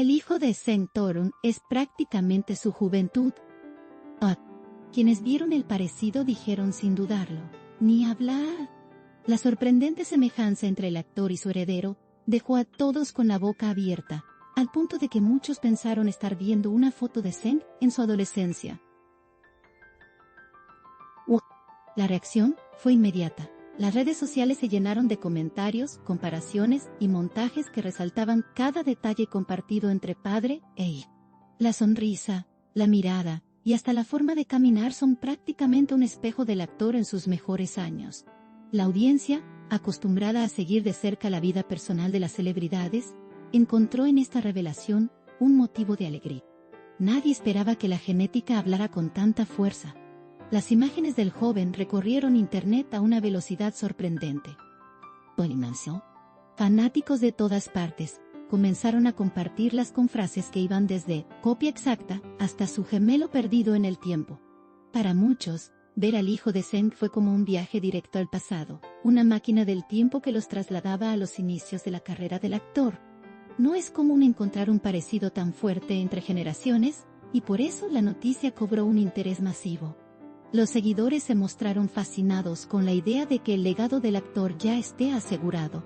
El hijo de Zeng Torun es prácticamente su juventud. Quienes vieron el parecido dijeron sin dudarlo, ni hablar. La sorprendente semejanza entre el actor y su heredero dejó a todos con la boca abierta, al punto de que muchos pensaron estar viendo una foto de Zeng en su adolescencia. La reacción fue inmediata. Las redes sociales se llenaron de comentarios, comparaciones y montajes que resaltaban cada detalle compartido entre padre e hijo. La sonrisa, la mirada y hasta la forma de caminar son prácticamente un espejo del actor en sus mejores años. La audiencia, acostumbrada a seguir de cerca la vida personal de las celebridades, encontró en esta revelación un motivo de alegría. Nadie esperaba que la genética hablara con tanta fuerza. Las imágenes del joven recorrieron internet a una velocidad sorprendente. Fanáticos de todas partes comenzaron a compartirlas con frases que iban desde copia exacta hasta su gemelo perdido en el tiempo. Para muchos, ver al hijo de Zeng fue como un viaje directo al pasado, una máquina del tiempo que los trasladaba a los inicios de la carrera del actor. No es común encontrar un parecido tan fuerte entre generaciones, y por eso la noticia cobró un interés masivo. Los seguidores se mostraron fascinados con la idea de que el legado del actor ya esté asegurado.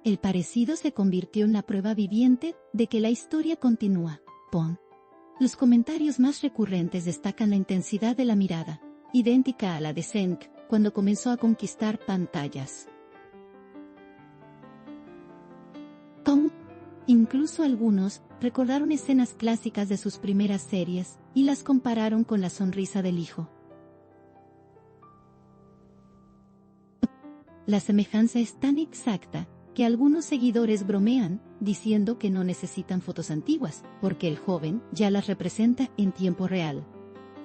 El parecido se convirtió en la prueba viviente de que la historia continúa. Los comentarios más recurrentes destacan la intensidad de la mirada, idéntica a la de Zeng, cuando comenzó a conquistar pantallas. Incluso algunos recordaron escenas clásicas de sus primeras series y las compararon con la sonrisa del hijo. La semejanza es tan exacta que algunos seguidores bromean, diciendo que no necesitan fotos antiguas, porque el joven ya las representa en tiempo real.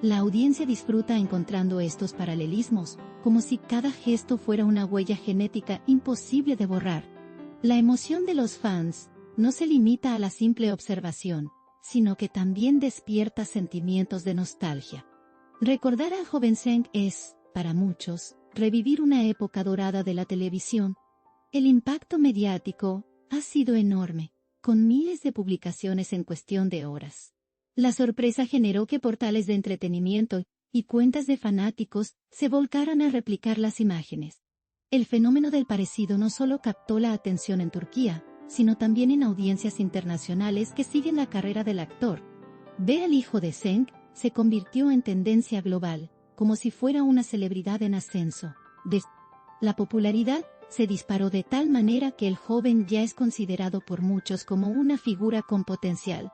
La audiencia disfruta encontrando estos paralelismos, como si cada gesto fuera una huella genética imposible de borrar. La emoción de los fans no se limita a la simple observación, sino que también despierta sentimientos de nostalgia. Recordar al joven Zeng es, para muchos, revivir una época dorada de la televisión. El impacto mediático ha sido enorme, con miles de publicaciones en cuestión de horas. La sorpresa generó que portales de entretenimiento y cuentas de fanáticos se volcaran a replicar las imágenes. El fenómeno del parecido no solo captó la atención en Turquía, sino también en audiencias internacionales que siguen la carrera del actor. Ver al hijo de Zeng se convirtió en tendencia global, como si fuera una celebridad en ascenso. La popularidad se disparó de tal manera que el joven ya es considerado por muchos como una figura con potencial.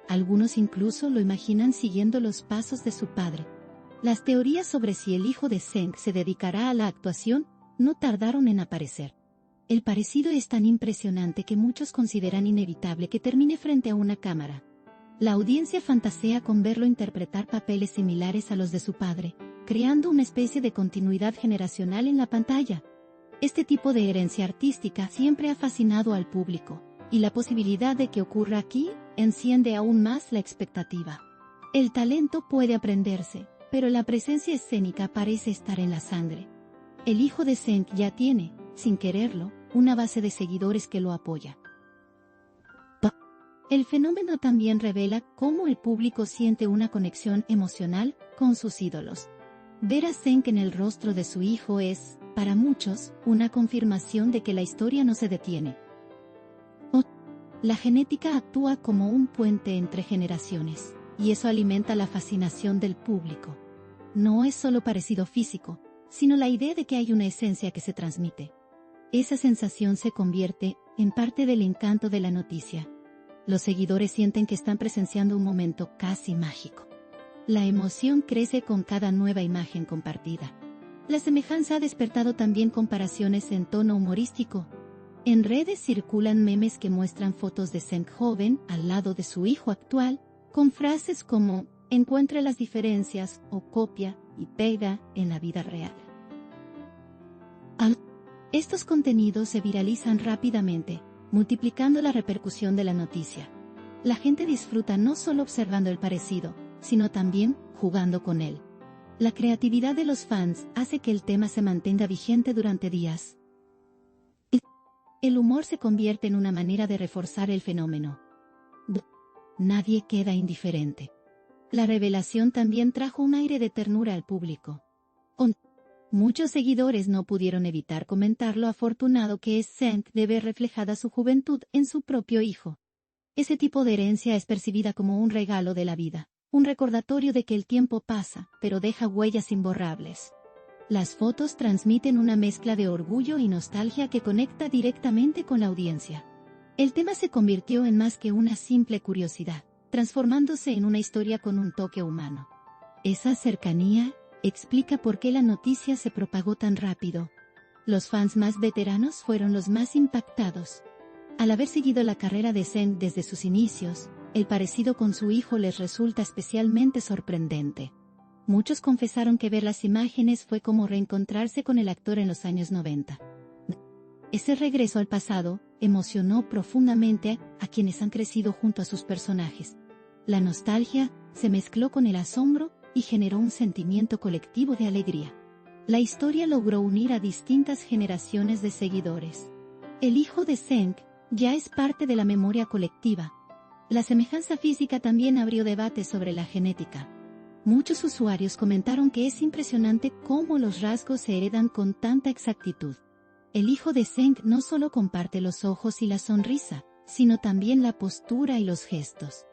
Algunos incluso lo imaginan siguiendo los pasos de su padre. Las teorías sobre si el hijo de Zeng se dedicará a la actuación no tardaron en aparecer. El parecido es tan impresionante que muchos consideran inevitable que termine frente a una cámara. La audiencia fantasea con verlo interpretar papeles similares a los de su padre, creando una especie de continuidad generacional en la pantalla. Este tipo de herencia artística siempre ha fascinado al público, y la posibilidad de que ocurra aquí enciende aún más la expectativa. El talento puede aprenderse, pero la presencia escénica parece estar en la sangre. El hijo de Zeng ya tiene, sin quererlo, una base de seguidores que lo apoya. El fenómeno también revela cómo el público siente una conexión emocional con sus ídolos. Ver a Zeng en el rostro de su hijo es, para muchos, una confirmación de que la historia no se detiene. La genética actúa como un puente entre generaciones, y eso alimenta la fascinación del público. No es solo parecido físico, sino la idea de que hay una esencia que se transmite. Esa sensación se convierte en parte del encanto de la noticia. Los seguidores sienten que están presenciando un momento casi mágico. La emoción crece con cada nueva imagen compartida. La semejanza ha despertado también comparaciones en tono humorístico. En redes circulan memes que muestran fotos de Zeng joven al lado de su hijo actual, con frases como "encuentra las diferencias" o "copia y pega en la vida real". Estos contenidos se viralizan rápidamente, multiplicando la repercusión de la noticia. La gente disfruta no solo observando el parecido, sino también jugando con él. La creatividad de los fans hace que el tema se mantenga vigente durante días. El humor se convierte en una manera de reforzar el fenómeno. Nadie queda indiferente. La revelación también trajo un aire de ternura al público. Muchos seguidores no pudieron evitar comentar lo afortunado que es Zeng de ver reflejada su juventud en su propio hijo. Ese tipo de herencia es percibida como un regalo de la vida, un recordatorio de que el tiempo pasa, pero deja huellas imborrables. Las fotos transmiten una mezcla de orgullo y nostalgia que conecta directamente con la audiencia. El tema se convirtió en más que una simple curiosidad, transformándose en una historia con un toque humano. Esa cercanía explica por qué la noticia se propagó tan rápido. Los fans más veteranos fueron los más impactados. Al haber seguido la carrera de Zeng desde sus inicios, el parecido con su hijo les resulta especialmente sorprendente. Muchos confesaron que ver las imágenes fue como reencontrarse con el actor en los años 90. Ese regreso al pasado emocionó profundamente a quienes han crecido junto a sus personajes. La nostalgia se mezcló con el asombro y generó un sentimiento colectivo de alegría. La historia logró unir a distintas generaciones de seguidores. El hijo de Zeng ya es parte de la memoria colectiva. La semejanza física también abrió debates sobre la genética. Muchos usuarios comentaron que es impresionante cómo los rasgos se heredan con tanta exactitud. El hijo de Zeng no solo comparte los ojos y la sonrisa, sino también la postura y los gestos.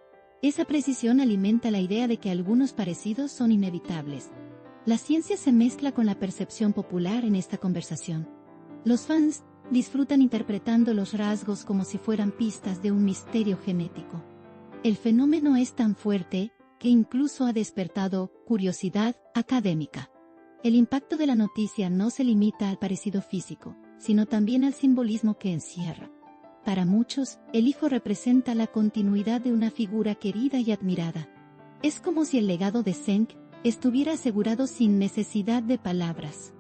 Esa precisión alimenta la idea de que algunos parecidos son inevitables. La ciencia se mezcla con la percepción popular en esta conversación. Los fans disfrutan interpretando los rasgos como si fueran pistas de un misterio genético. El fenómeno es tan fuerte que incluso ha despertado curiosidad académica. El impacto de la noticia no se limita al parecido físico, sino también al simbolismo que encierra. Para muchos, el hijo representa la continuidad de una figura querida y admirada. Es como si el legado de Zeng estuviera asegurado sin necesidad de palabras.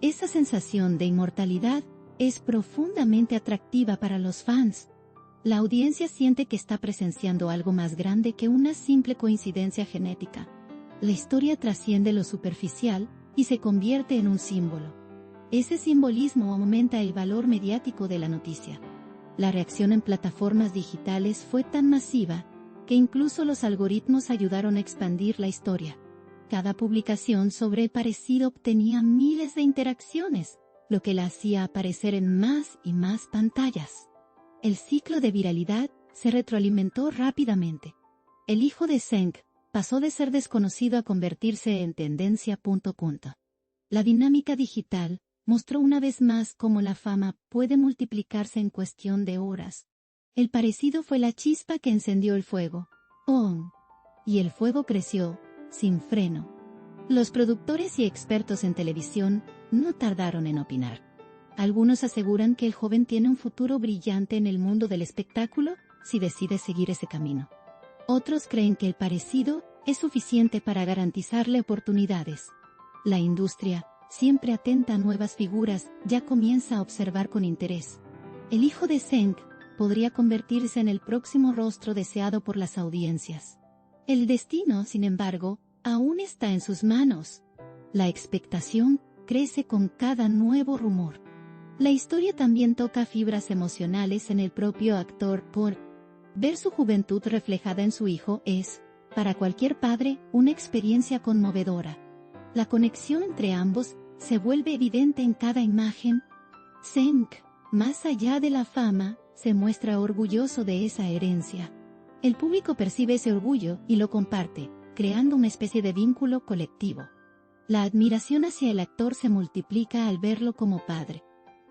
Esa sensación de inmortalidad es profundamente atractiva para los fans. La audiencia siente que está presenciando algo más grande que una simple coincidencia genética. La historia trasciende lo superficial y se convierte en un símbolo. Ese simbolismo aumenta el valor mediático de la noticia. La reacción en plataformas digitales fue tan masiva que incluso los algoritmos ayudaron a expandir la historia. Cada publicación sobre el parecido obtenía miles de interacciones, lo que la hacía aparecer en más y más pantallas. El ciclo de viralidad se retroalimentó rápidamente. El hijo de Zeng pasó de ser desconocido a convertirse en tendencia. La dinámica digital mostró una vez más cómo la fama puede multiplicarse en cuestión de horas. El parecido fue la chispa que encendió el fuego. Y el fuego creció, sin freno. Los productores y expertos en televisión no tardaron en opinar. Algunos aseguran que el joven tiene un futuro brillante en el mundo del espectáculo si decide seguir ese camino. Otros creen que el parecido es suficiente para garantizarle oportunidades. La industria, siempre atenta a nuevas figuras, ya comienza a observar con interés. El hijo de Zeng podría convertirse en el próximo rostro deseado por las audiencias. El destino, sin embargo, aún está en sus manos. La expectación crece con cada nuevo rumor. La historia también toca fibras emocionales en el propio actor. Ver su juventud reflejada en su hijo es, para cualquier padre, una experiencia conmovedora. La conexión entre ambos se vuelve evidente en cada imagen. Zeng, más allá de la fama, se muestra orgulloso de esa herencia. El público percibe ese orgullo y lo comparte, creando una especie de vínculo colectivo. La admiración hacia el actor se multiplica al verlo como padre.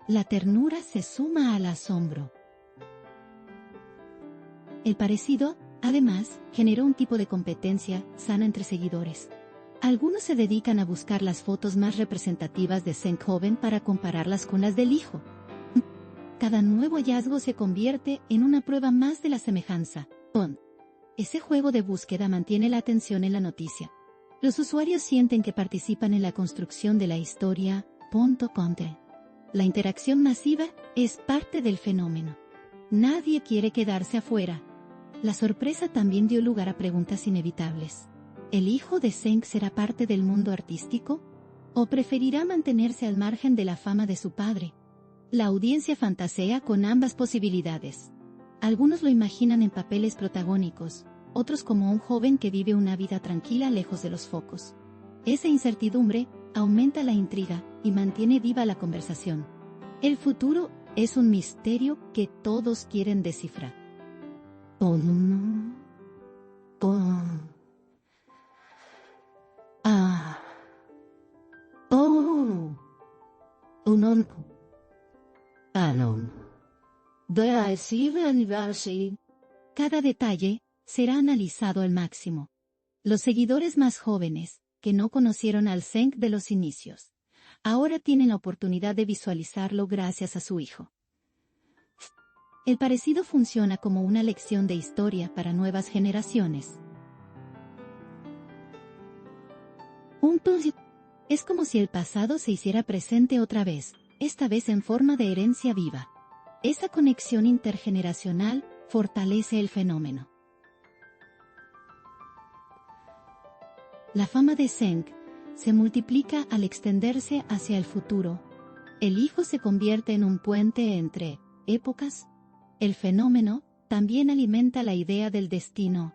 La ternura se suma al asombro. El parecido, además, generó un tipo de competencia sana entre seguidores. Algunos se dedican a buscar las fotos más representativas de Zeng joven para compararlas con las del hijo. Cada nuevo hallazgo se convierte en una prueba más de la semejanza. Ese juego de búsqueda mantiene la atención en la noticia. Los usuarios sienten que participan en la construcción de la historia. La interacción masiva es parte del fenómeno. Nadie quiere quedarse afuera. La sorpresa también dio lugar a preguntas inevitables. ¿El hijo de Zeng será parte del mundo artístico? ¿O preferirá mantenerse al margen de la fama de su padre? La audiencia fantasea con ambas posibilidades. Algunos lo imaginan en papeles protagónicos, otros como un joven que vive una vida tranquila lejos de los focos. Esa incertidumbre aumenta la intriga y mantiene viva la conversación. El futuro es un misterio que todos quieren descifrar. Oh, no. Oh. Ah. Oh. Un Anon. Cada detalle será analizado al máximo. Los seguidores más jóvenes, que no conocieron al Zeng de los inicios, ahora tienen la oportunidad de visualizarlo gracias a su hijo. El parecido funciona como una lección de historia para nuevas generaciones. Es como si el pasado se hiciera presente otra vez, esta vez en forma de herencia viva. Esa conexión intergeneracional fortalece el fenómeno. La fama de Zeng se multiplica al extenderse hacia el futuro. El hijo se convierte en un puente entre épocas. El fenómeno también alimenta la idea del destino.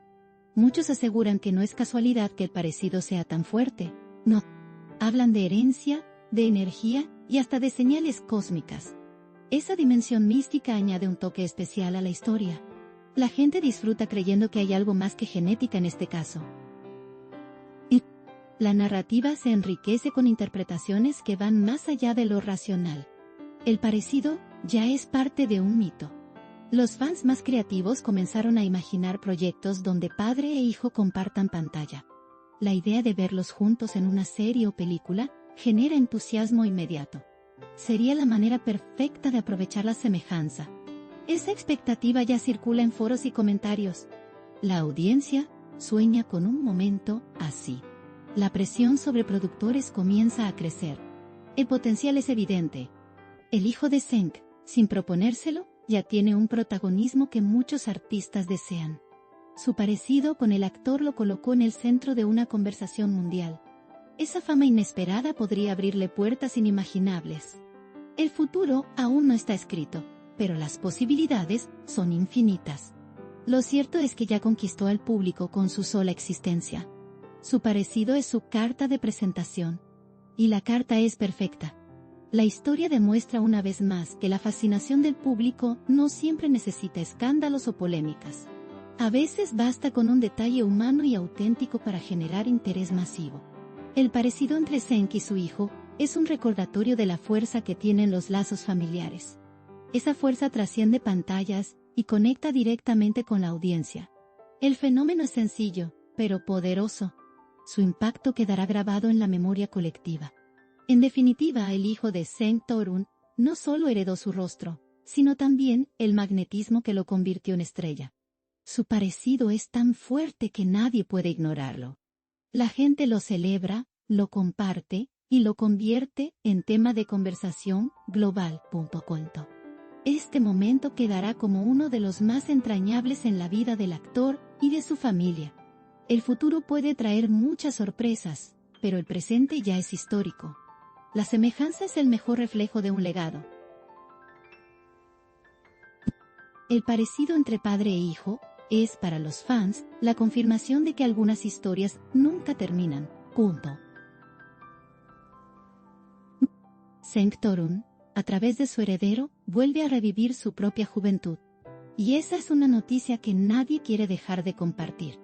Muchos aseguran que no es casualidad que el parecido sea tan fuerte. No. Hablan de herencia, de energía y hasta de señales cósmicas. Esa dimensión mística añade un toque especial a la historia. La gente disfruta creyendo que hay algo más que genética en este caso. Y la narrativa se enriquece con interpretaciones que van más allá de lo racional. El parecido ya es parte de un mito. Los fans más creativos comenzaron a imaginar proyectos donde padre e hijo compartan pantalla. La idea de verlos juntos en una serie o película genera entusiasmo inmediato. Sería la manera perfecta de aprovechar la semejanza. Esa expectativa ya circula en foros y comentarios. La audiencia sueña con un momento así. La presión sobre productores comienza a crecer. El potencial es evidente. El hijo de Zeng, sin proponérselo, ya tiene un protagonismo que muchos artistas desean. Su parecido con el actor lo colocó en el centro de una conversación mundial. Esa fama inesperada podría abrirle puertas inimaginables. El futuro aún no está escrito, pero las posibilidades son infinitas. Lo cierto es que ya conquistó al público con su sola existencia. Su parecido es su carta de presentación. Y la carta es perfecta. La historia demuestra una vez más que la fascinación del público no siempre necesita escándalos o polémicas. A veces basta con un detalle humano y auténtico para generar interés masivo. El parecido entre Zeng y su hijo es un recordatorio de la fuerza que tienen los lazos familiares. Esa fuerza trasciende pantallas y conecta directamente con la audiencia. El fenómeno es sencillo, pero poderoso. Su impacto quedará grabado en la memoria colectiva. En definitiva, el hijo de Zeng Torun no solo heredó su rostro, sino también el magnetismo que lo convirtió en estrella. Su parecido es tan fuerte que nadie puede ignorarlo. La gente lo celebra, lo comparte y lo convierte en tema de conversación global. Este momento quedará como uno de los más entrañables en la vida del actor y de su familia. El futuro puede traer muchas sorpresas, pero el presente ya es histórico. La semejanza es el mejor reflejo de un legado. El parecido entre padre e hijo es para los fans la confirmación de que algunas historias nunca terminan. Zeng Torun, a través de su heredero, vuelve a revivir su propia juventud. Y esa es una noticia que nadie quiere dejar de compartir.